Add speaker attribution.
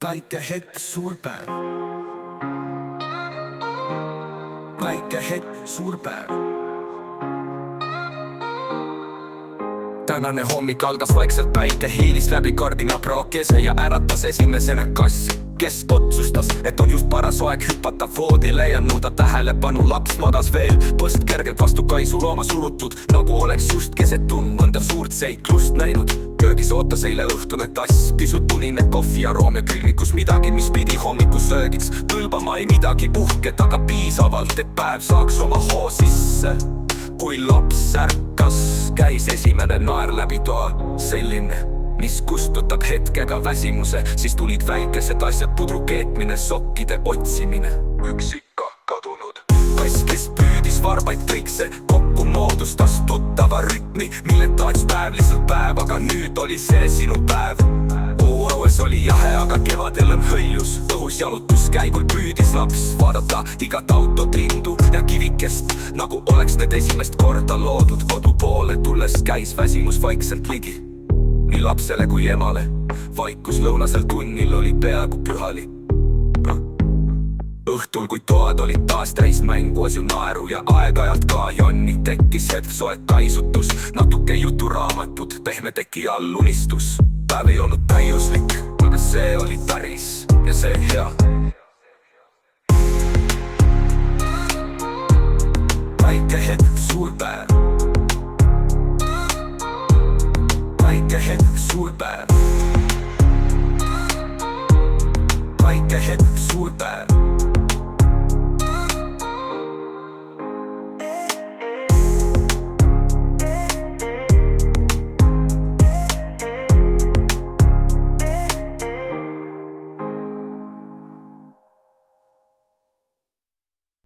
Speaker 1: Väike hetk, suur päev. Väike hetk, suur päev. Tänane hommik algas vaikselt, päike hiilis läbi kardinapraakese ja äratas esimesena kassi, kes otsustas, et on just paras aeg hüpata voodile ja nõuda tähelepanu. Laps magas veel, põst kergelt vastu kaisu looma surutud, nagu oleks just keset mõnda suurt seiklust näinud. Köögis ootas eile õhtune tass, pisut punine kohvi aroom ja külmikus midagi, mis pidi hommikusöögiks tõlbama. Ei midagi puhket, aga piisavalt, et päev saaks oma hoo sisse. Kui laps ärkas, käis esimene naer läbi toa, selline, mis kustutab hetkega väsimuse. Siis tulid väikesed asjad, pudru keetmine, sokkide otsimine. Üks ikka kadunud kass, kes püüdis varbaid trikse, kokku moodustas tuttava rütmi, mille taats päev lihtsalt päev, aga nüüd oli see sinu päev. Õues oli jahe, aga kevadel on hõljus. Õhus jalutuskäigul püüdis laps vaadata igat autot, lindu ja kivikest, nagu oleks need esimest korda loodud. Kodu poole tulles käis väsimus vaikselt ligi, nii lapsele kui emale. Vaikus lõunasel tunnil oli peaaegu pühali. Õhtul, kui toad olid taas täis mängu, asju naeru ja aeg-ajalt ka jonni, tekkis hetk soe kaisutus, natuke juturaamatut, pehme teki all unistus. Päev ei olnud täiuslik, aga see oli päris ja see hea. Väike hetk, suur päev. Väike hetk, suur päev. Väike hetk, suur päev.